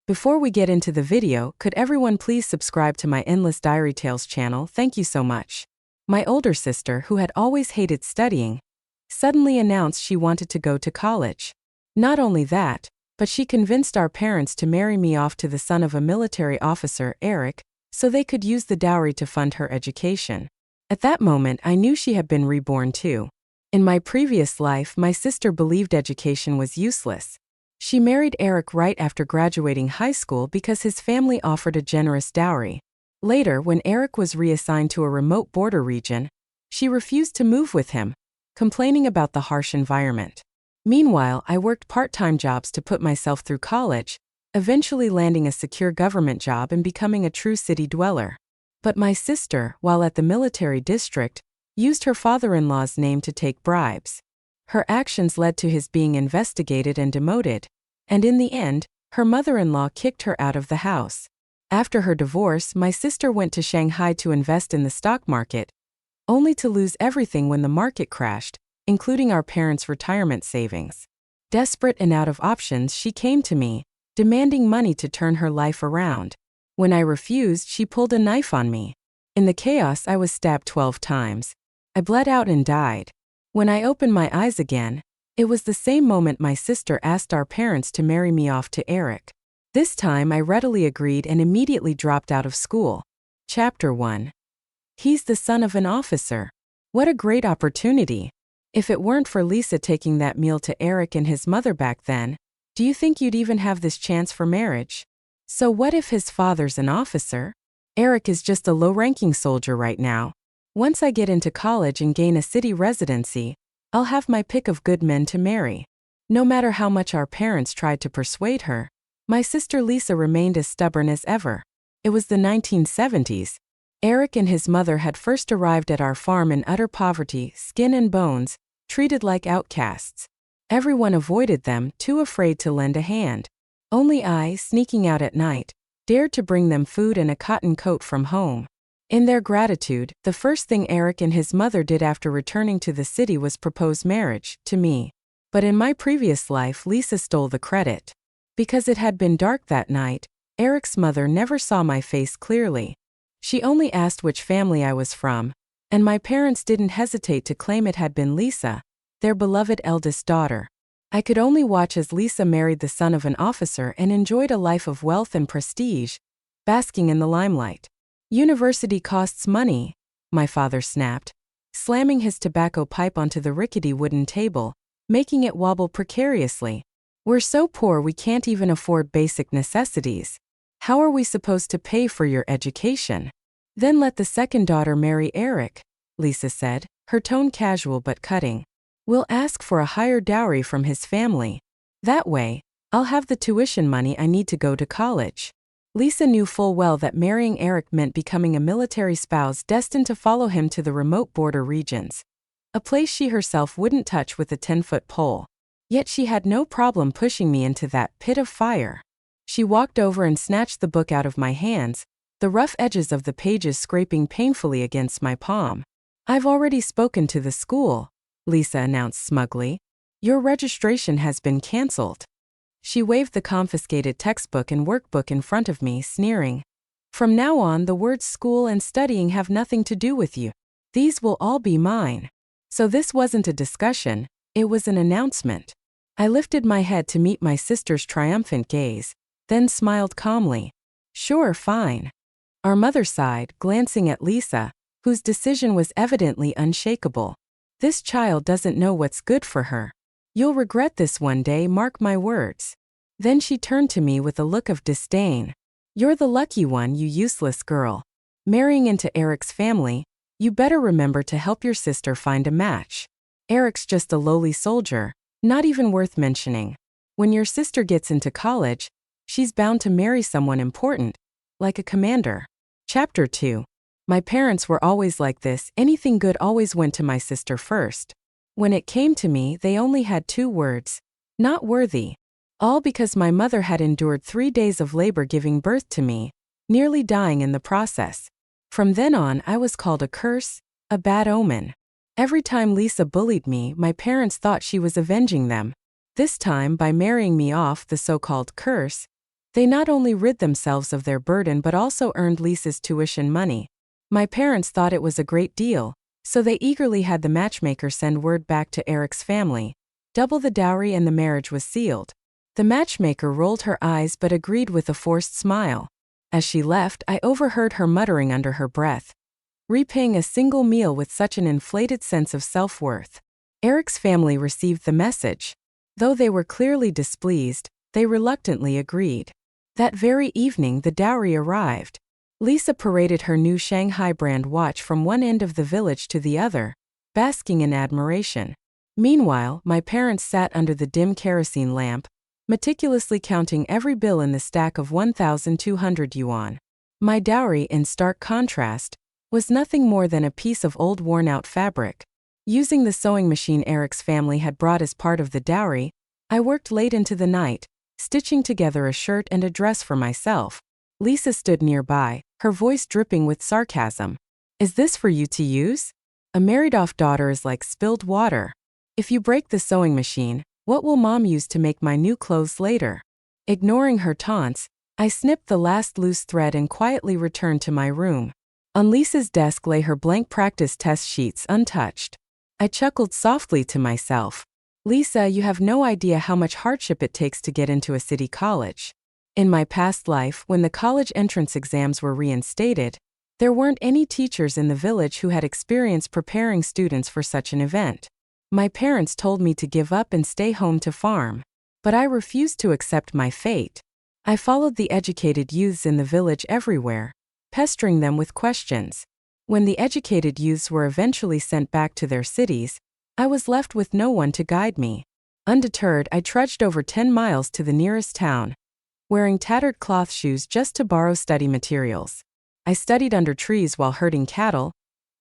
Before we get into the video, could everyone please subscribe to my Endless Diary Tales channel? Thank you so much. My older sister, who had always hated studying, suddenly announced she wanted to go to college. Not only that, but she convinced our parents to marry me off to the son of a military officer, Eric, so they could use the dowry to fund her education. At that moment, I knew she had been reborn too. In my previous life, my sister believed education was useless. She married Eric right after graduating high school because his family offered a generous dowry. Later, when Eric was reassigned to a remote border region, she refused to move with him, complaining about the harsh environment. Meanwhile, I worked part-time jobs to put myself through college, eventually landing a secure government job and becoming a true city dweller. But my sister, while at the military district, used her father-in-law's name to take bribes. Her actions led to his being investigated and demoted, and in the end, her mother-in-law kicked her out of the house. After her divorce, my sister went to Shanghai to invest in the stock market, only to lose everything when the market crashed, including our parents' retirement savings. Desperate and out of options, she came to me, demanding money to turn her life around. When I refused, she pulled a knife on me. In the chaos, I was stabbed 12 times. I bled out and died. When I opened my eyes again, it was the same moment my sister asked our parents to marry me off to Eric. This time I readily agreed and immediately dropped out of school. Chapter 1. He's the son of an officer. What a great opportunity. If it weren't for Lisa taking that meal to Eric and his mother back then, do you think you'd even have this chance for marriage? So what if his father's an officer? Eric is just a low-ranking soldier right now. Once I get into college and gain a city residency, I'll have my pick of good men to marry. No matter how much our parents tried to persuade her, my sister Lisa remained as stubborn as ever. It was the 1970s. Eric and his mother had first arrived at our farm in utter poverty, skin and bones, treated like outcasts. Everyone avoided them, too afraid to lend a hand. Only I, sneaking out at night, dared to bring them food and a cotton coat from home. In their gratitude, the first thing Eric and his mother did after returning to the city was propose marriage to me. But in my previous life, Lisa stole the credit. Because it had been dark that night, Eric's mother never saw my face clearly. She only asked which family I was from, and my parents didn't hesitate to claim it had been Lisa, their beloved eldest daughter. I could only watch as Lisa married the son of an officer and enjoyed a life of wealth and prestige, basking in the limelight. University costs money, my father snapped, slamming his tobacco pipe onto the rickety wooden table, making it wobble precariously. We're so poor we can't even afford basic necessities. How are we supposed to pay for your education? Then let the second daughter marry Eric, Lisa said, her tone casual but cutting. We'll ask for a higher dowry from his family. That way, I'll have the tuition money I need to go to college. Lisa knew full well that marrying Eric meant becoming a military spouse destined to follow him to the remote border regions, a place she herself wouldn't touch with a 10-foot pole. Yet she had no problem pushing me into that pit of fire. She walked over and snatched the book out of my hands, the rough edges of the pages scraping painfully against my palm. I've already spoken to the school, Lisa announced smugly. Your registration has been canceled. She waved the confiscated textbook and workbook in front of me, sneering. From now on, the words school and studying have nothing to do with you. These will all be mine. So this wasn't a discussion, it was an announcement. I lifted my head to meet my sister's triumphant gaze, then smiled calmly. Sure, fine. Our mother sighed, glancing at Lisa, whose decision was evidently unshakable. This child doesn't know what's good for her. You'll regret this one day, mark my words. Then she turned to me with a look of disdain. You're the lucky one, you useless girl. Marrying into Eric's family, you better remember to help your sister find a match. Eric's just a lowly soldier, not even worth mentioning. When your sister gets into college, she's bound to marry someone important, like a commander. Chapter 2. My parents were always like this, anything good always went to my sister first. When it came to me, they only had 2 words. Not worthy. All because my mother had endured 3 days of labor giving birth to me, nearly dying in the process. From then on, I was called a curse, a bad omen. Every time Lisa bullied me, my parents thought she was avenging them. This time, by marrying me off the so-called curse, They not only rid themselves of their burden but also earned Lisa's tuition money. My parents thought it was a great deal, so they eagerly had the matchmaker send word back to Eric's family. Double the dowry and the marriage was sealed. The matchmaker rolled her eyes but agreed with a forced smile. As she left, I overheard her muttering under her breath, repaying a single meal with such an inflated sense of self-worth. Eric's family received the message. Though they were clearly displeased, they reluctantly agreed. That very evening the dowry arrived. Lisa paraded her new Shanghai brand watch from one end of the village to the other, basking in admiration. Meanwhile, my parents sat under the dim kerosene lamp, meticulously counting every bill in the stack of 1,200 yuan. My dowry, in stark contrast, was nothing more than a piece of old worn-out fabric. Using the sewing machine Eric's family had brought as part of the dowry, I worked late into the night, stitching together a shirt and a dress for myself. Lisa stood nearby, her voice dripping with sarcasm. "Is this for you to use? A married-off daughter is like spilled water. If you break the sewing machine, what will Mom use to make my new clothes later?" Ignoring her taunts, I snipped the last loose thread and quietly returned to my room. On Lisa's desk lay her blank practice test sheets untouched. I chuckled softly to myself. "Lisa, you have no idea how much hardship it takes to get into a city college." In my past life, when the college entrance exams were reinstated, there weren't any teachers in the village who had experience preparing students for such an event. My parents told me to give up and stay home to farm, but I refused to accept my fate. I followed the educated youths in the village everywhere, pestering them with questions. When the educated youths were eventually sent back to their cities, I was left with no one to guide me. Undeterred, I trudged over 10 miles to the nearest town, wearing tattered cloth shoes just to borrow study materials. I studied under trees while herding cattle,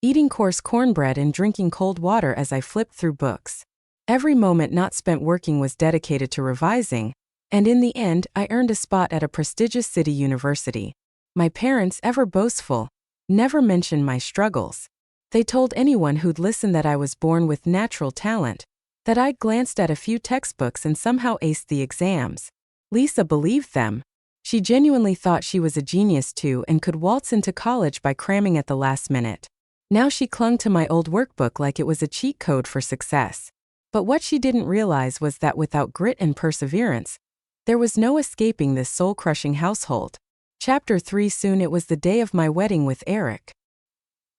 eating coarse cornbread and drinking cold water as I flipped through books. Every moment not spent working was dedicated to revising, and in the end, I earned a spot at a prestigious city university. My parents, ever boastful, never mentioned my struggles. They told anyone who'd listen that I was born with natural talent, that I'd glanced at a few textbooks and somehow aced the exams. Lisa believed them. She genuinely thought she was a genius too and could waltz into college by cramming at the last minute. Now she clung to my old workbook like it was a cheat code for success. But what she didn't realize was that without grit and perseverance, there was no escaping this soul-crushing household. Chapter 3. Soon it was the day of my wedding with Eric.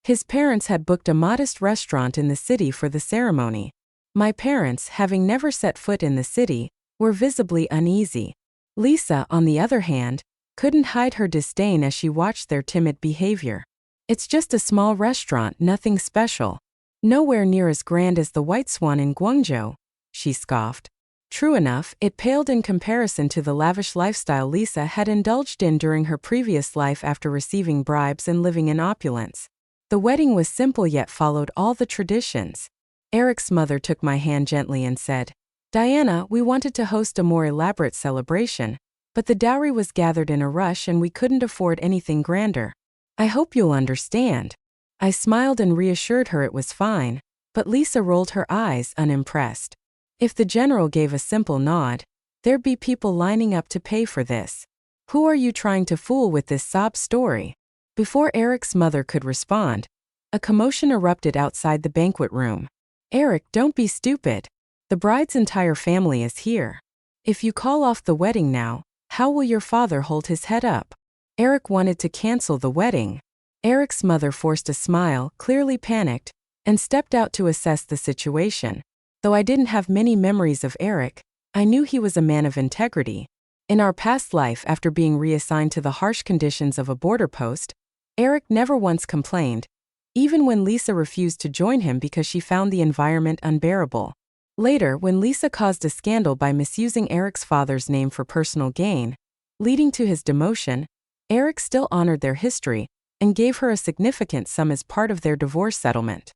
His parents had booked a modest restaurant in the city for the ceremony. My parents, having never set foot in the city, were visibly uneasy. Lisa, on the other hand, couldn't hide her disdain as she watched their timid behavior. "It's just a small restaurant, nothing special. Nowhere near as grand as the White Swan in Guangzhou," she scoffed. True enough, it paled in comparison to the lavish lifestyle Lisa had indulged in during her previous life after receiving bribes and living in opulence. The wedding was simple yet followed all the traditions. Eric's mother took my hand gently and said, "Diana, we wanted to host a more elaborate celebration, but the dowry was gathered in a rush and we couldn't afford anything grander. I hope you'll understand." I smiled and reassured her it was fine, but Lisa rolled her eyes, unimpressed. If the general gave a simple nod, there'd be people lining up to pay for this. "Who are you trying to fool with this sob story?" Before Eric's mother could respond, a commotion erupted outside the banquet room. "Eric, don't be stupid. The bride's entire family is here. If you call off the wedding now, how will your father hold his head up?" Eric wanted to cancel the wedding. Eric's mother forced a smile, clearly panicked, and stepped out to assess the situation. Though I didn't have many memories of Eric, I knew he was a man of integrity. In our past life, after being reassigned to the harsh conditions of a border post, Eric never once complained, even when Lisa refused to join him because she found the environment unbearable. Later, when Lisa caused a scandal by misusing Eric's father's name for personal gain, leading to his demotion, Eric still honored their history and gave her a significant sum as part of their divorce settlement.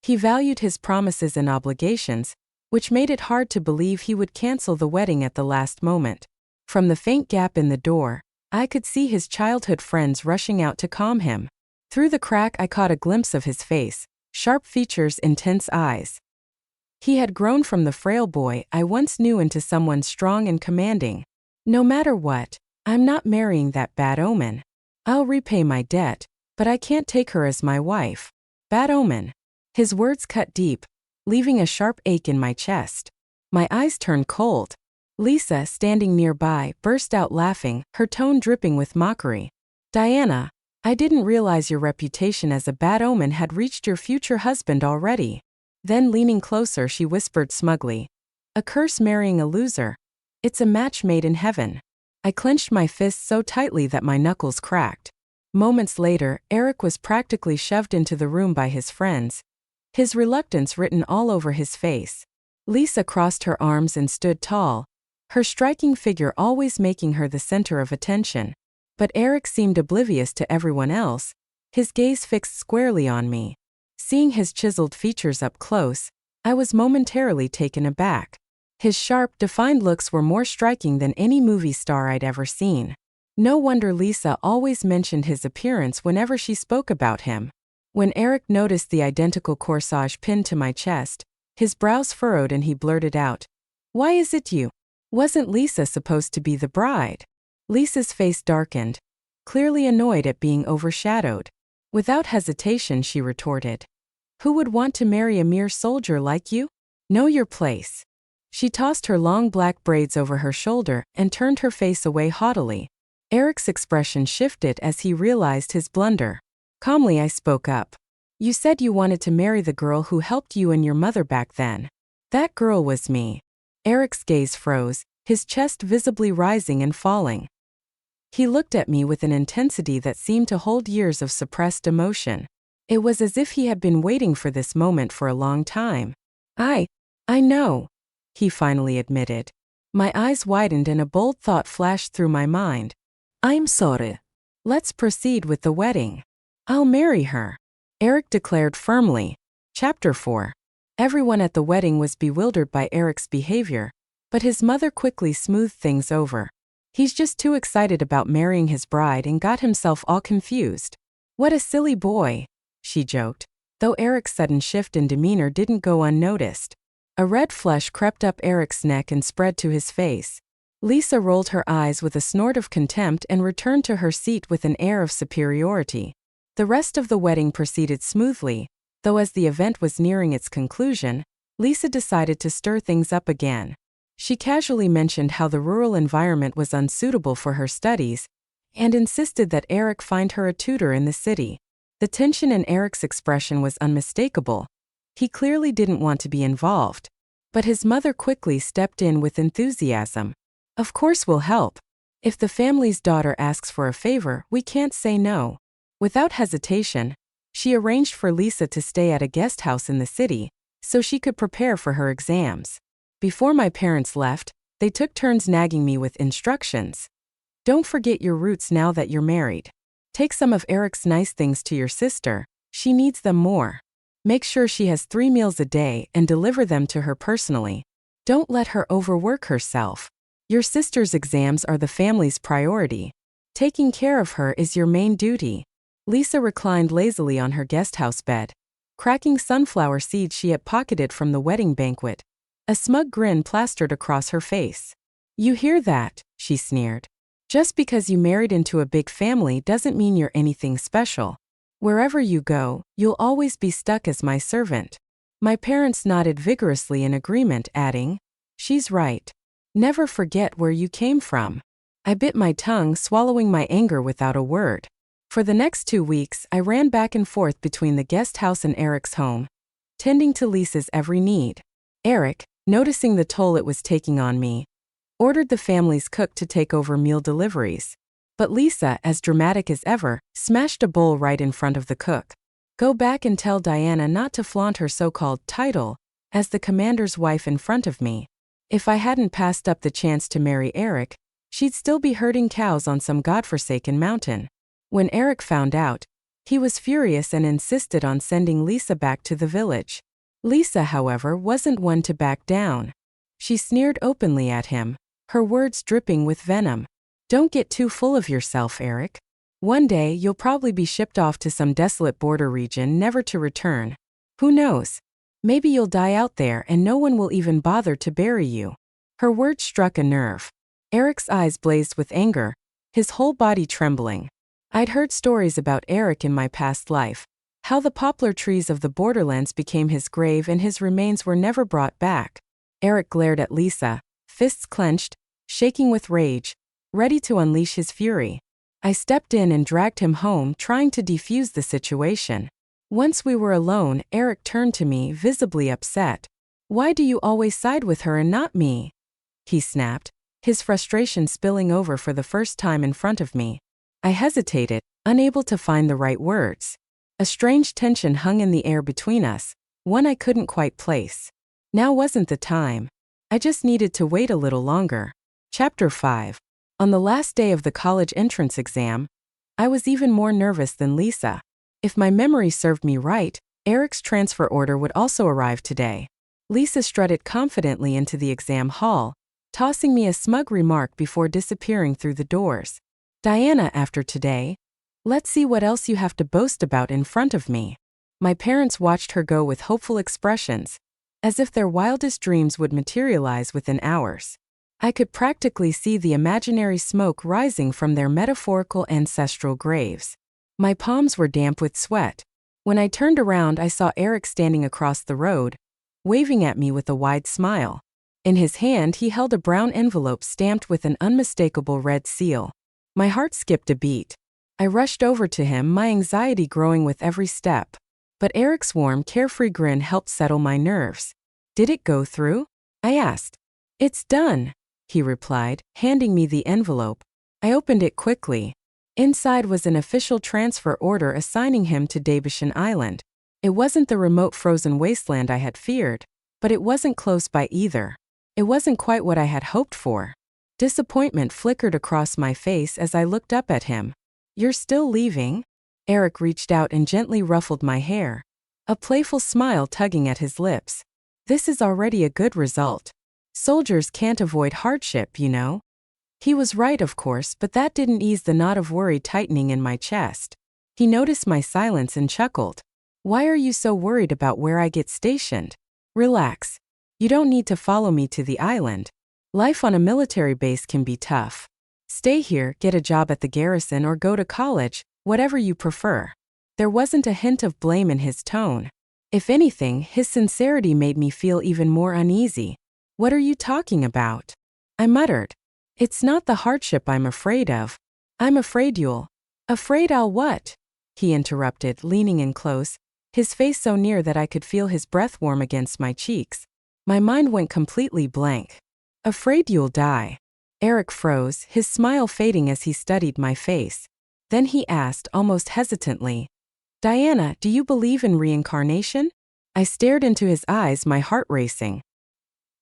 He valued his promises and obligations, which made it hard to believe he would cancel the wedding at the last moment. From the faint gap in the door, I could see his childhood friends rushing out to calm him. Through the crack I caught a glimpse of his face, sharp features, intense eyes. He had grown from the frail boy I once knew into someone strong and commanding. No matter what, I'm not marrying that bad omen. I'll repay my debt, but I can't take her as my wife. Bad omen. His words cut deep, leaving a sharp ache in my chest. My eyes turned cold. Lisa, standing nearby, burst out laughing, her tone dripping with mockery. Diana, I didn't realize your reputation as a bad omen had reached your future husband already. Then, leaning closer, she whispered smugly, a curse marrying a loser. It's a match made in heaven. I clenched my fists so tightly that my knuckles cracked. Moments later, Eric was practically shoved into the room by his friends, his reluctance written all over his face. Lisa crossed her arms and stood tall, her striking figure always making her the center of attention. But Eric seemed oblivious to everyone else, his gaze fixed squarely on me. Seeing his chiseled features up close, I was momentarily taken aback. His sharp, defined looks were more striking than any movie star I'd ever seen. No wonder Lisa always mentioned his appearance whenever she spoke about him. When Eric noticed the identical corsage pinned to my chest, his brows furrowed and he blurted out, "Why is it you? Wasn't Lisa supposed to be the bride?" Lisa's face darkened, clearly annoyed at being overshadowed. Without hesitation, she retorted, "Who would want to marry a mere soldier like you? Know your place." She tossed her long black braids over her shoulder and turned her face away haughtily. Eric's expression shifted as he realized his blunder. Calmly, I spoke up. "You said you wanted to marry the girl who helped you and your mother back then. That girl was me." Eric's gaze froze, his chest visibly rising and falling. He looked at me with an intensity that seemed to hold years of suppressed emotion. It was as if he had been waiting for this moment for a long time. I know," he finally admitted. My eyes widened and a bold thought flashed through my mind. "I'm sorry. Let's proceed with the wedding. I'll marry her," Eric declared firmly. Chapter 4. Everyone at the wedding was bewildered by Eric's behavior, but his mother quickly smoothed things over. He's just too excited about marrying his bride and got himself all confused. "What a silly boy," she joked, though Eric's sudden shift in demeanor didn't go unnoticed. A red flush crept up Eric's neck and spread to his face. Lisa rolled her eyes with a snort of contempt and returned to her seat with an air of superiority. The rest of the wedding proceeded smoothly, though as the event was nearing its conclusion, Lisa decided to stir things up again. She casually mentioned how the rural environment was unsuitable for her studies, and insisted that Eric find her a tutor in the city. The tension in Eric's expression was unmistakable. He clearly didn't want to be involved. But his mother quickly stepped in with enthusiasm. "Of course we'll help. If the family's daughter asks for a favor, we can't say no." Without hesitation, she arranged for Lisa to stay at a guest house in the city, so she could prepare for her exams. Before my parents left, they took turns nagging me with instructions. "Don't forget your roots now that you're married. Take some of Eric's nice things to your sister, she needs them more. Make sure she has 3 meals a day and deliver them to her personally. Don't let her overwork herself. Your sister's exams are the family's priority. Taking care of her is your main duty." Lisa reclined lazily on her guesthouse bed, cracking sunflower seeds she had pocketed from the wedding banquet. A smug grin plastered across her face. "You hear that?" she sneered. "Just because you married into a big family doesn't mean you're anything special. Wherever you go, you'll always be stuck as my servant." My parents nodded vigorously in agreement, adding, "She's right. Never forget where you came from." I bit my tongue, swallowing my anger without a word. For the next 2 weeks, I ran back and forth between the guest house and Eric's home, tending to Lisa's every need. Eric, noticing the toll it was taking on me, ordered the family's cook to take over meal deliveries. But Lisa, as dramatic as ever, smashed a bowl right in front of the cook. "Go back and tell Diana not to flaunt her so-called title as the commander's wife in front of me. If I hadn't passed up the chance to marry Eric, she'd still be herding cows on some godforsaken mountain." When Eric found out, he was furious and insisted on sending Lisa back to the village. Lisa, however, wasn't one to back down. She sneered openly at him, her words dripping with venom. "Don't get too full of yourself, Eric. One day you'll probably be shipped off to some desolate border region never to return. Who knows? Maybe you'll die out there and no one will even bother to bury you." Her words struck a nerve. Eric's eyes blazed with anger, his whole body trembling. I'd heard stories about Eric in my past life, how the poplar trees of the borderlands became his grave and his remains were never brought back. Eric glared at Lisa, fists clenched, shaking with rage, ready to unleash his fury. I stepped in and dragged him home, trying to defuse the situation. Once we were alone, Eric turned to me, visibly upset. "Why do you always side with her and not me?" he snapped, his frustration spilling over for the first time in front of me. I hesitated, unable to find the right words. A strange tension hung in the air between us, one I couldn't quite place. Now wasn't the time. I just needed to wait a little longer. Chapter 5. On the last day of the college entrance exam, I was even more nervous than Lisa. If my memory served me right, Eric's transfer order would also arrive today. Lisa strutted confidently into the exam hall, tossing me a smug remark before disappearing through the doors. "Diana, after today, let's see what else you have to boast about in front of me." My parents watched her go with hopeful expressions, as if their wildest dreams would materialize within hours. I could practically see the imaginary smoke rising from their metaphorical ancestral graves. My palms were damp with sweat. When I turned around, I saw Eric standing across the road, waving at me with a wide smile. In his hand, he held a brown envelope stamped with an unmistakable red seal. My heart skipped a beat. I rushed over to him, my anxiety growing with every step. But Eric's warm, carefree grin helped settle my nerves. "Did it go through?" I asked. "It's done," he replied, handing me the envelope. I opened it quickly. Inside was an official transfer order assigning him to Debushan Island. It wasn't the remote frozen wasteland I had feared, but it wasn't close by either. It wasn't quite what I had hoped for. Disappointment flickered across my face as I looked up at him. "You're still leaving?" Eric reached out and gently ruffled my hair, a playful smile tugging at his lips. "This is already a good result. Soldiers can't avoid hardship, you know." He was right, of course, but that didn't ease the knot of worry tightening in my chest. He noticed my silence and chuckled. "Why are you so worried about where I get stationed? Relax. You don't need to follow me to the island. Life on a military base can be tough. Stay here, get a job at the garrison, or go to college, whatever you prefer." There wasn't a hint of blame in his tone. If anything, his sincerity made me feel even more uneasy. "What are you talking about?" I muttered. "It's not the hardship I'm afraid of. I'm afraid you'll..." "Afraid I'll what?" he interrupted, leaning in close, his face so near that I could feel his breath warm against my cheeks. My mind went completely blank. "Afraid you'll die." Eric froze, his smile fading as he studied my face. Then he asked, almost hesitantly, "Diana, do you believe in reincarnation?" I stared into his eyes, my heart racing.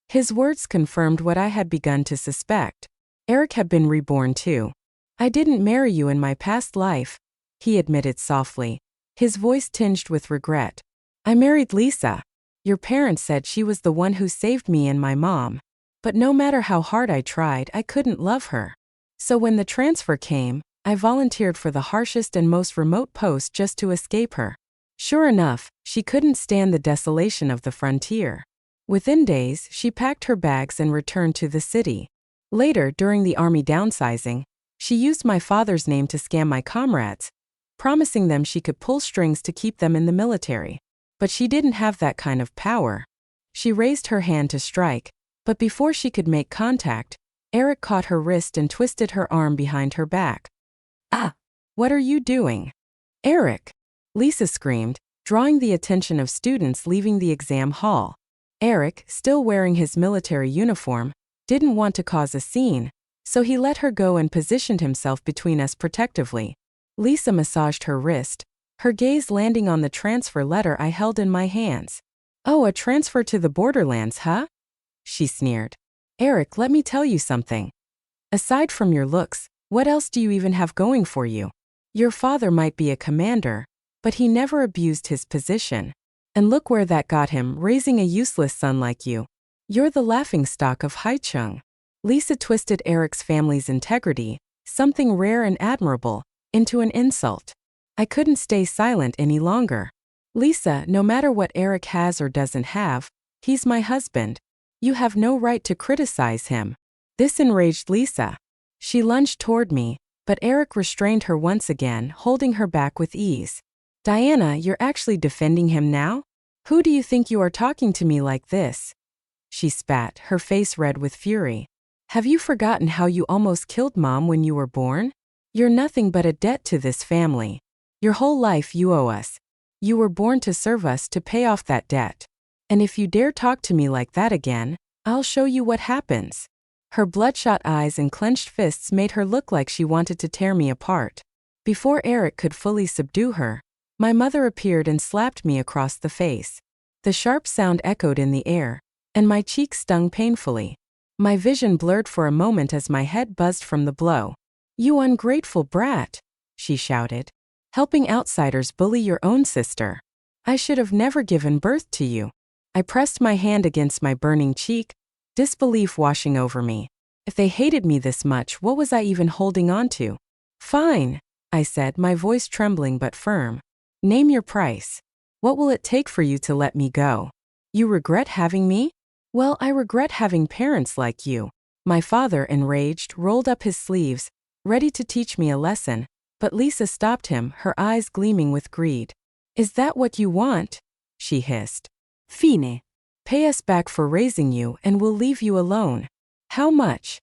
His words confirmed what I had begun to suspect. Eric had been reborn too. "I didn't marry you in my past life," he admitted softly, his voice tinged with regret. "I married Lisa. Your parents said she was the one who saved me and my mom. But no matter how hard I tried, I couldn't love her. So when the transfer came, I volunteered for the harshest and most remote post just to escape her. Sure enough, she couldn't stand the desolation of the frontier. Within days, she packed her bags and returned to the city. Later, during the army downsizing, she used my father's name to scam my comrades, promising them she could pull strings to keep them in the military. But she didn't have that kind of power. She raised her hand to strike, but before she could make contact, Eric caught her wrist and twisted her arm behind her back. "Ah! What are you doing?" "Eric!" Lisa screamed, drawing the attention of students leaving the exam hall. Eric, still wearing his military uniform, didn't want to cause a scene, so he let her go and positioned himself between us protectively. Lisa massaged her wrist, her gaze landing on the transfer letter I held in my hands. "Oh, a transfer to the borderlands, huh?" she sneered. "Eric, let me tell you something. Aside from your looks, what else do you even have going for you? Your father might be a commander, but he never abused his position. And look where that got him, raising a useless son like you. You're the laughingstock of Haichung." Lisa twisted Eric's family's integrity, something rare and admirable, into an insult. I couldn't stay silent any longer. "Lisa, no matter what Eric has or doesn't have, he's my husband. You have no right to criticize him." This enraged Lisa. She lunged toward me, But Eric restrained her once again, holding her back with ease. Diana, you're actually defending him now? Who do you think you are talking to me like this? She spat, her face red with fury. Have you forgotten how you almost killed Mom when you were born? You're nothing but a debt to this family. Your whole life you owe us. You were born to serve us, to pay off that debt. And if you dare talk to me like that again, I'll show you what happens. Her bloodshot eyes and clenched fists made her look like she wanted to tear me apart. Before Eric could fully subdue her, my mother appeared and slapped me across the face. The sharp sound echoed in the air, and my cheek stung painfully. My vision blurred for a moment as my head buzzed from the blow. You ungrateful brat, she shouted. Helping outsiders bully your own sister. I should have never given birth to you. I pressed my hand against my burning cheek, disbelief washing over me. If they hated me this much, what was I even holding on to? Fine, I said, my voice trembling but firm. Name your price. What will it take for you to let me go? You regret having me? Well, I regret having parents like you. My father, enraged, rolled up his sleeves, ready to teach me a lesson, but Lisa stopped him, her eyes gleaming with greed. Is that what you want? She hissed. Fine. Pay us back for raising you and we'll leave you alone. How much?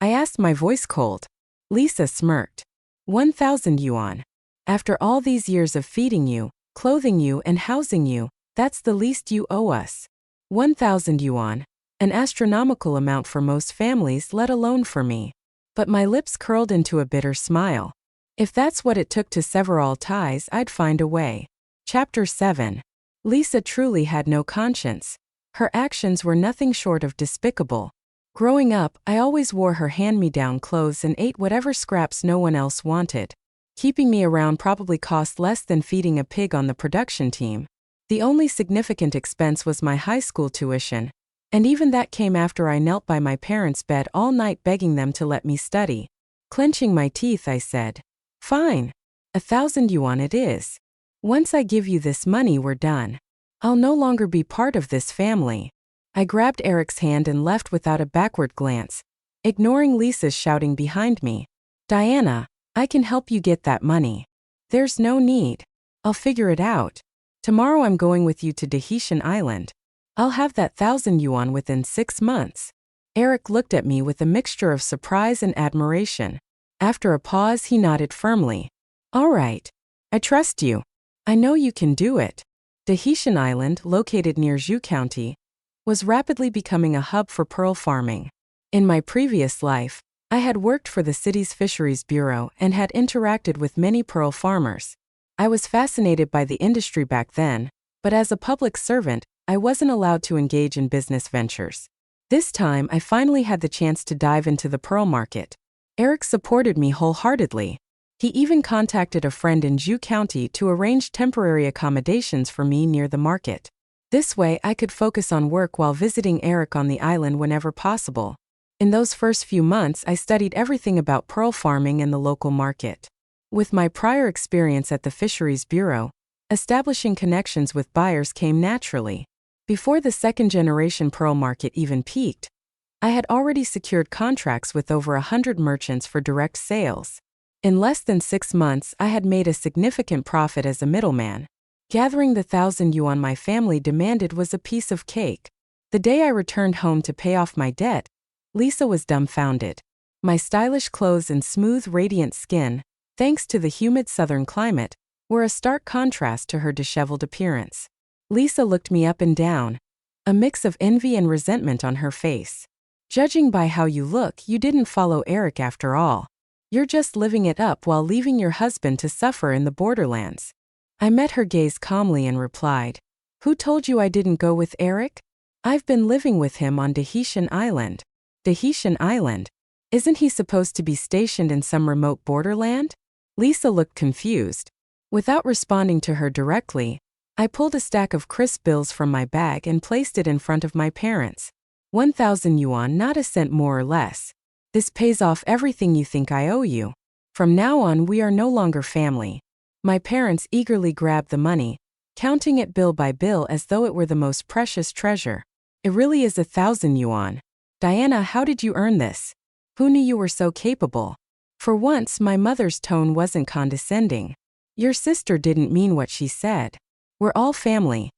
I asked, my voice cold. Lisa smirked. 1,000 yuan. After all these years of feeding you, clothing you and housing you, that's the least you owe us. 1,000 yuan. An astronomical amount for most families, let alone for me. But my lips curled into a bitter smile. If that's what it took to sever all ties, I'd find a way. Chapter 7. Lisa truly had no conscience. Her actions were nothing short of despicable. Growing up, I always wore her hand-me-down clothes and ate whatever scraps no one else wanted. Keeping me around probably cost less than feeding a pig on the production team. The only significant expense was my high school tuition, and even that came after I knelt by my parents' bed all night begging them to let me study. Clenching my teeth, I said, Fine. 1,000 yuan it is. Once I give you this money, we're done. I'll no longer be part of this family. I grabbed Eric's hand and left without a backward glance, ignoring Lisa's shouting behind me. Diana, I can help you get that money. There's no need. I'll figure it out. Tomorrow I'm going with you to Tahitian Island. I'll have that 1,000 yuan within 6 months. Eric looked at me with a mixture of surprise and admiration. After a pause, he nodded firmly. All right. I trust you. I know you can do it. Tahitian Island, located near Zhu County, was rapidly becoming a hub for pearl farming. In my previous life, I had worked for the city's fisheries bureau and had interacted with many pearl farmers. I was fascinated by the industry back then, but as a public servant, I wasn't allowed to engage in business ventures. This time, I finally had the chance to dive into the pearl market. Eric supported me wholeheartedly. He even contacted a friend in Zhu County to arrange temporary accommodations for me near the market. This way, I could focus on work while visiting Eric on the island whenever possible. In those first few months, I studied everything about pearl farming and the local market. With my prior experience at the Fisheries Bureau, establishing connections with buyers came naturally. Before the second-generation pearl market even peaked, I had already secured contracts with over 100 merchants for direct sales. In less than 6 months, I had made a significant profit as a middleman. Gathering the 1,000 yuan my family demanded was a piece of cake. The day I returned home to pay off my debt, Lisa was dumbfounded. My stylish clothes and smooth, radiant skin, thanks to the humid southern climate, were a stark contrast to her disheveled appearance. Lisa looked me up and down, a mix of envy and resentment on her face. Judging by how you look, you didn't follow Eric after all. You're just living it up while leaving your husband to suffer in the borderlands. I met her gaze calmly and replied, Who told you I didn't go with Eric? I've been living with him on Tahitian Island. Tahitian Island? Isn't he supposed to be stationed in some remote borderland? Lisa looked confused. Without responding to her directly, I pulled a stack of crisp bills from my bag and placed it in front of my parents. 1,000 yuan, not a cent more or less. This pays off everything you think I owe you. From now on, we are no longer family. My parents eagerly grabbed the money, counting it bill by bill as though it were the most precious treasure. It really is 1,000 yuan. Diana, how did you earn this? Who knew you were so capable? For once, my mother's tone wasn't condescending. Your sister didn't mean what she said. We're all family.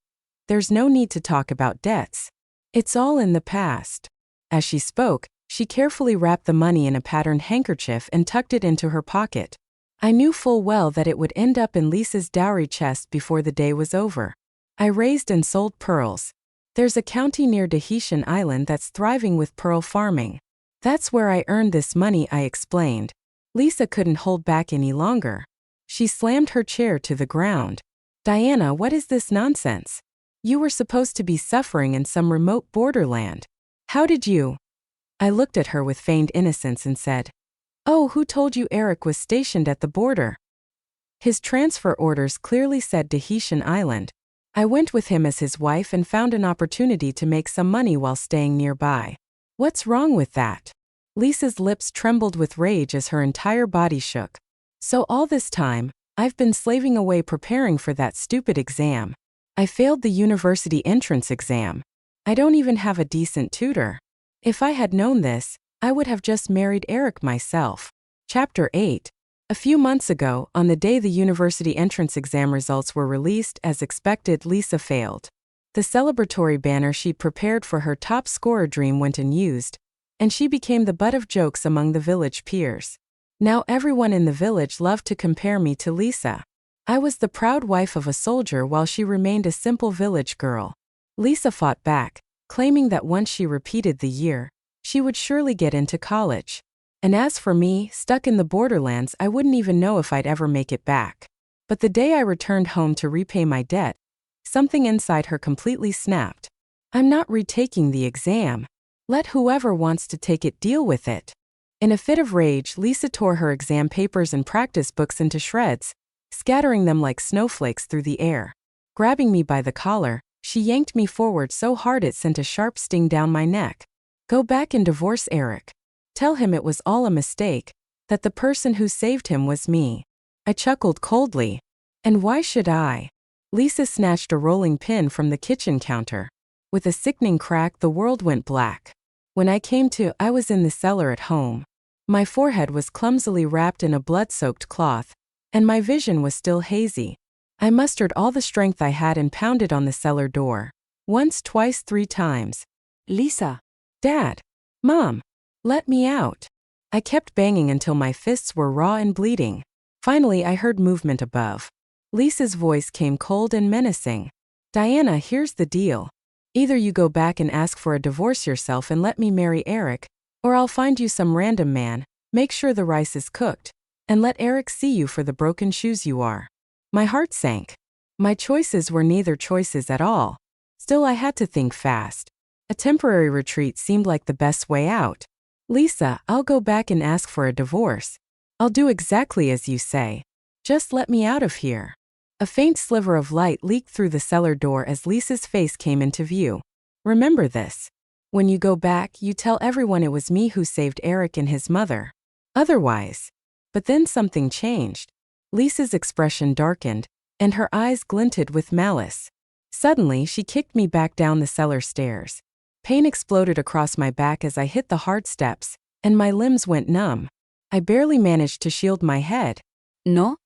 There's no need to talk about debts. It's all in the past. As she spoke, she carefully wrapped the money in a patterned handkerchief and tucked it into her pocket. I knew full well that it would end up in Lisa's dowry chest before the day was over. I raised and sold pearls. There's a county near Tahitian Island that's thriving with pearl farming. That's where I earned this money, I explained. Lisa couldn't hold back any longer. She slammed her chair to the ground. Diana, what is this nonsense? You were supposed to be suffering in some remote borderland. How did you? I looked at her with feigned innocence and said, Oh, who told you Eric was stationed at the border? His transfer orders clearly said Tahitian Island. I went with him as his wife and found an opportunity to make some money while staying nearby. What's wrong with that? Lisa's lips trembled with rage as her entire body shook. So all this time, I've been slaving away preparing for that stupid exam. I failed the university entrance exam. I don't even have a decent tutor. If I had known this, I would have just married Eric myself. Chapter 8. A few months ago, on the day the university entrance exam results were released, as expected, Lisa failed. The celebratory banner she'd prepared for her top scorer dream went unused, and she became the butt of jokes among the village peers. Now everyone in the village loved to compare me to Lisa. I was the proud wife of a soldier while she remained a simple village girl. Lisa fought back, claiming that once she repeated the year, she would surely get into college. And as for me, stuck in the borderlands, I wouldn't even know if I'd ever make it back. But the day I returned home to repay my debt, something inside her completely snapped. I'm not retaking the exam. Let whoever wants to take it deal with it. In a fit of rage, Lisa tore her exam papers and practice books into shreds, scattering them like snowflakes through the air. Grabbing me by the collar, she yanked me forward so hard it sent a sharp sting down my neck. Go back and divorce Eric. Tell him it was all a mistake, that the person who saved him was me. I chuckled coldly. And why should I? Lisa snatched a rolling pin from the kitchen counter. With a sickening crack, the world went black. When I came to, I was in the cellar at home. My forehead was clumsily wrapped in a blood-soaked cloth, and my vision was still hazy. I mustered all the strength I had and pounded on the cellar door. Once, twice, 3 times. Lisa. Dad. Mom. Let me out. I kept banging until my fists were raw and bleeding. Finally, I heard movement above. Lisa's voice came cold and menacing. Diana, here's the deal. Either you go back and ask for a divorce yourself and let me marry Eric, or I'll find you some random man, make sure the rice is cooked, and let Eric see you for the broken shoes you are. My heart sank. My choices were neither choices at all. Still, I had to think fast. A temporary retreat seemed like the best way out. Lisa, I'll go back and ask for a divorce. I'll do exactly as you say. Just let me out of here. A faint sliver of light leaked through the cellar door as Lisa's face came into view. Remember this. When you go back, you tell everyone it was me who saved Eric and his mother. Otherwise. But then something changed. Lisa's expression darkened, and her eyes glinted with malice. Suddenly, she kicked me back down the cellar stairs. Pain exploded across my back as I hit the hard steps, and my limbs went numb. I barely managed to shield my head. No.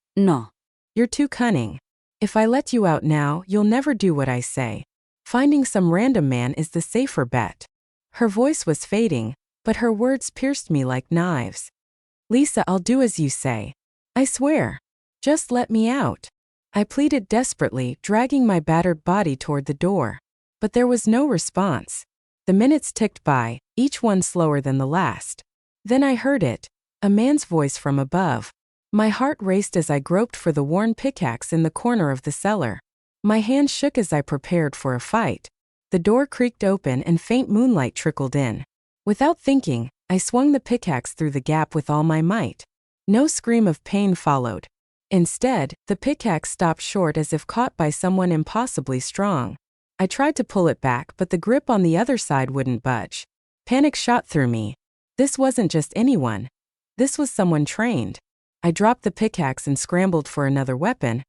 You're too cunning. If I let you out now, you'll never do what I say. Finding some random man is the safer bet. Her voice was fading, but her words pierced me like knives. Lisa, I'll do as you say. I swear. Just let me out. I pleaded desperately, dragging my battered body toward the door. But there was no response. The minutes ticked by, each one slower than the last. Then I heard it, a man's voice from above. My heart raced as I groped for the worn pickaxe in the corner of the cellar. My hands shook as I prepared for a fight. The door creaked open and faint moonlight trickled in. Without thinking, I swung the pickaxe through the gap with all my might. No scream of pain followed. Instead, the pickaxe stopped short as if caught by someone impossibly strong. I tried to pull it back, but the grip on the other side wouldn't budge. Panic shot through me. This wasn't just anyone. This was someone trained. I dropped the pickaxe and scrambled for another weapon,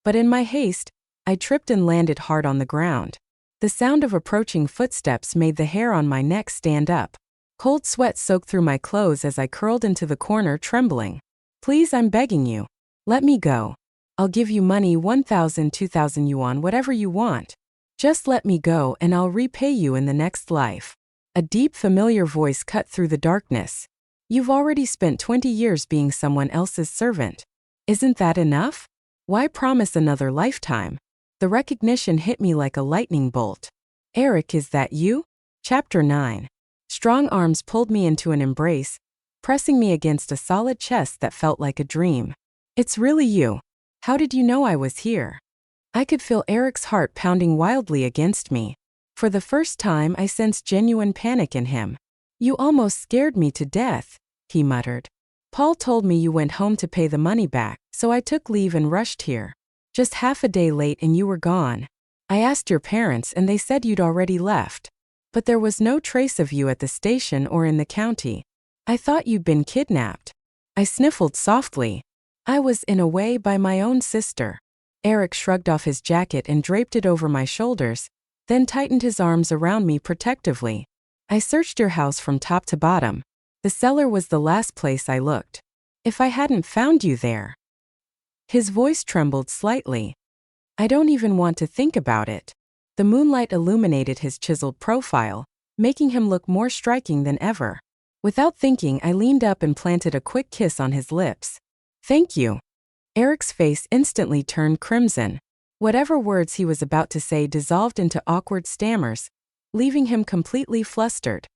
but in my haste, I tripped and landed hard on the ground. The sound of approaching footsteps made the hair on my neck stand up. Cold sweat soaked through my clothes as I curled into the corner, trembling. Please, I'm begging you. Let me go. I'll give you money, 1,000, 2,000 yuan, whatever you want. Just let me go and I'll repay you in the next life. A deep, familiar voice cut through the darkness. You've already spent 20 years being someone else's servant. Isn't that enough? Why promise another lifetime? The recognition hit me like a lightning bolt. Eric, is that you? Chapter 9. Strong arms pulled me into an embrace, pressing me against a solid chest that felt like a dream. It's really you. How did you know I was here? I could feel Eric's heart pounding wildly against me. For the first time, I sensed genuine panic in him. You almost scared me to death, he muttered. Paul told me you went home to pay the money back, so I took leave and rushed here. Just half a day late and you were gone. I asked your parents and they said you'd already left. But there was no trace of you at the station or in the county. I thought you'd been kidnapped. I sniffled softly. I was, in a way, by my own sister. Eric shrugged off his jacket and draped it over my shoulders, then tightened his arms around me protectively. I searched your house from top to bottom. The cellar was the last place I looked. If I hadn't found you there. His voice trembled slightly. I don't even want to think about it. The moonlight illuminated his chiseled profile, making him look more striking than ever. Without thinking, I leaned up and planted a quick kiss on his lips. Thank you. Eric's face instantly turned crimson. Whatever words he was about to say dissolved into awkward stammers, leaving him completely flustered.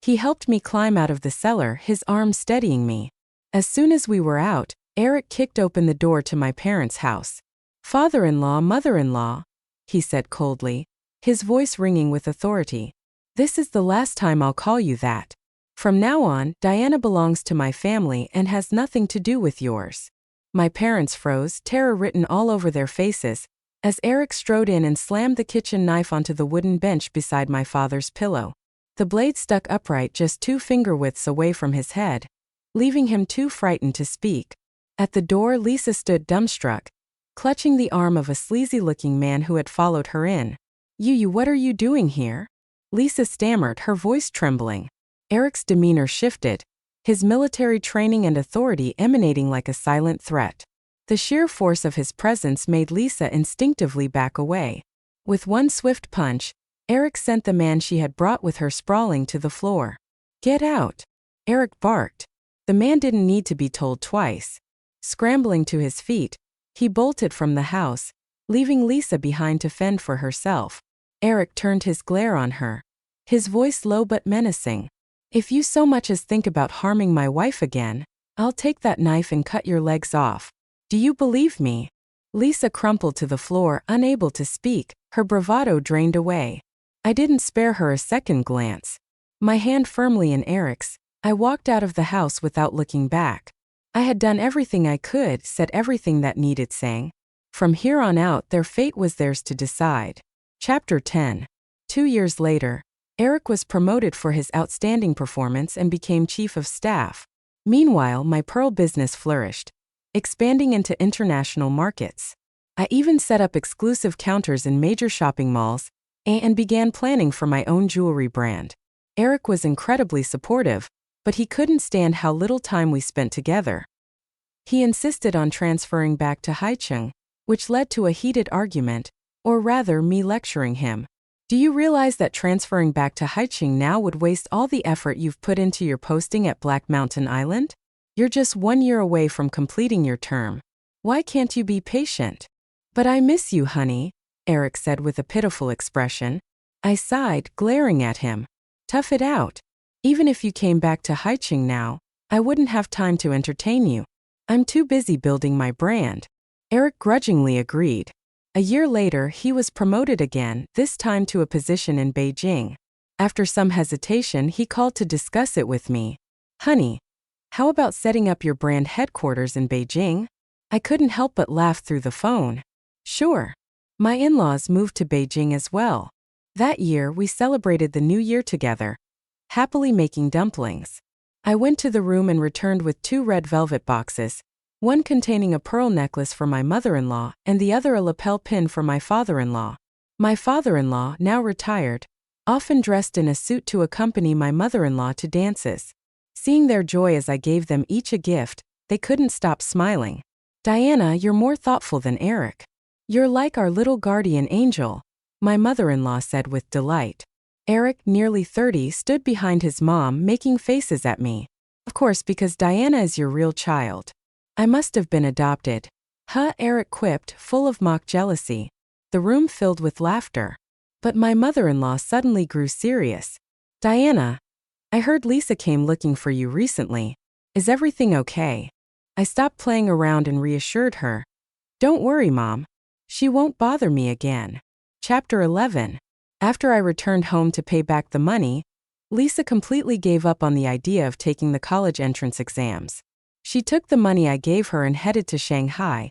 He helped me climb out of the cellar, his arm steadying me. As soon as we were out, Eric kicked open the door to my parents' house. Father-in-law, mother-in-law, he said coldly, his voice ringing with authority. This is the last time I'll call you that. From now on, Diana belongs to my family and has nothing to do with yours. My parents froze, terror written all over their faces, as Eric strode in and slammed the kitchen knife onto the wooden bench beside my father's pillow. The blade stuck upright just 2 finger widths away from his head, leaving him too frightened to speak. At the door, Lisa stood dumbstruck, clutching the arm of a sleazy-looking man who had followed her in. You, what are you doing here? Lisa stammered, her voice trembling. Eric's demeanor shifted, his military training and authority emanating like a silent threat. The sheer force of his presence made Lisa instinctively back away. With one swift punch, Eric sent the man she had brought with her sprawling to the floor. Get out! Eric barked. The man didn't need to be told twice. Scrambling to his feet, he bolted from the house, leaving Lisa behind to fend for herself. Eric turned his glare on her, his voice low but menacing. If you so much as think about harming my wife again, I'll take that knife and cut your legs off. Do you believe me? Lisa crumpled to the floor, unable to speak, her bravado drained away. I didn't spare her a second glance. My hand firmly in Eric's, I walked out of the house without looking back. I had done everything I could, said everything that needed saying. From here on out, their fate was theirs to decide. Chapter 10. 2 years later, Eric was promoted for his outstanding performance and became chief of staff. Meanwhile, my pearl business flourished, expanding into international markets. I even set up exclusive counters in major shopping malls and began planning for my own jewelry brand. Eric was incredibly supportive, but he couldn't stand how little time we spent together. He insisted on transferring back to Haicheng, which led to a heated argument, or rather me lecturing him. Do you realize that transferring back to Haicheng now would waste all the effort you've put into your posting at Black Mountain Island? You're just 1 year away from completing your term. Why can't you be patient? But I miss you, honey, Eric said with a pitiful expression. I sighed, glaring at him. Tough it out. Even if you came back to Haicheng now, I wouldn't have time to entertain you. I'm too busy building my brand. Eric grudgingly agreed. A year later, he was promoted again, this time to a position in Beijing. After some hesitation, he called to discuss it with me. Honey, how about setting up your brand headquarters in Beijing? I couldn't help but laugh through the phone. Sure. My in-laws moved to Beijing as well. That year, we celebrated the new year together, happily making dumplings. I went to the room and returned with 2 red velvet boxes, one containing a pearl necklace for my mother-in-law and the other a lapel pin for my father-in-law. My father-in-law, now retired, often dressed in a suit to accompany my mother-in-law to dances. Seeing their joy as I gave them each a gift, they couldn't stop smiling. "Diana, you're more thoughtful than Eric. You're like our little guardian angel," my mother-in-law said with delight. Eric, nearly 30, stood behind his mom making faces at me. "Of course, because Diana is your real child. I must have been adopted." "Huh," Eric quipped, full of mock jealousy. The room filled with laughter. But my mother-in-law suddenly grew serious. "Diana, I heard Lisa came looking for you recently. Is everything okay?" I stopped playing around and reassured her. "Don't worry, Mom. She won't bother me again." Chapter 11. After I returned home to pay back the money, Lisa completely gave up on the idea of taking the college entrance exams. She took the money I gave her and headed to Shanghai,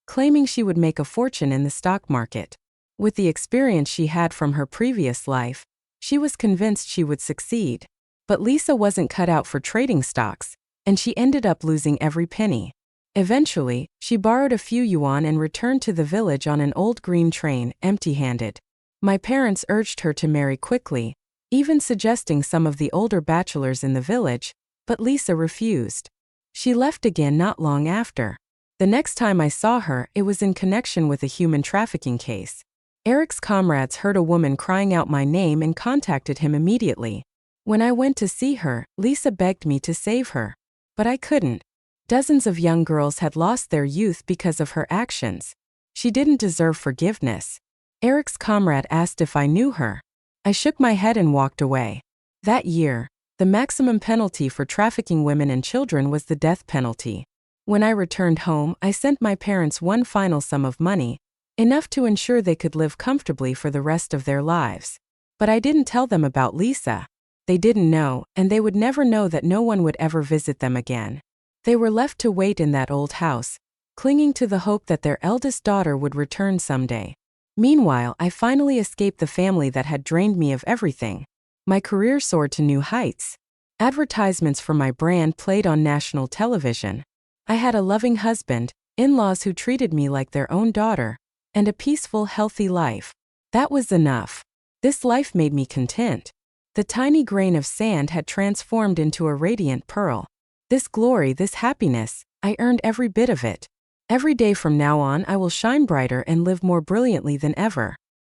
claiming she would make a fortune in the stock market. With the experience she had from her previous life, she was convinced she would succeed. But Lisa wasn't cut out for trading stocks, and she ended up losing every penny. Eventually, she borrowed a few yuan and returned to the village on an old green train, empty-handed. My parents urged her to marry quickly, even suggesting some of the older bachelors in the village, but Lisa refused. She left again not long after. The next time I saw her, it was in connection with a human trafficking case. Eric's comrades heard a woman crying out my name and contacted him immediately. When I went to see her, Lisa begged me to save her. But I couldn't. Dozens of young girls had lost their youth because of her actions. She didn't deserve forgiveness. Eric's comrade asked if I knew her. I shook my head and walked away. That year, the maximum penalty for trafficking women and children was the death penalty. When I returned home, I sent my parents one final sum of money, enough to ensure they could live comfortably for the rest of their lives. But I didn't tell them about Lisa. They didn't know, and they would never know that no one would ever visit them again. They were left to wait in that old house, clinging to the hope that their eldest daughter would return someday. Meanwhile, I finally escaped the family that had drained me of everything. My career soared to new heights. Advertisements for my brand played on national television. I had a loving husband, in-laws who treated me like their own daughter, and a peaceful, healthy life. That was enough. This life made me content. The tiny grain of sand had transformed into a radiant pearl. This glory, this happiness, I earned every bit of it. Every day from now on I will shine brighter and live more brilliantly than ever.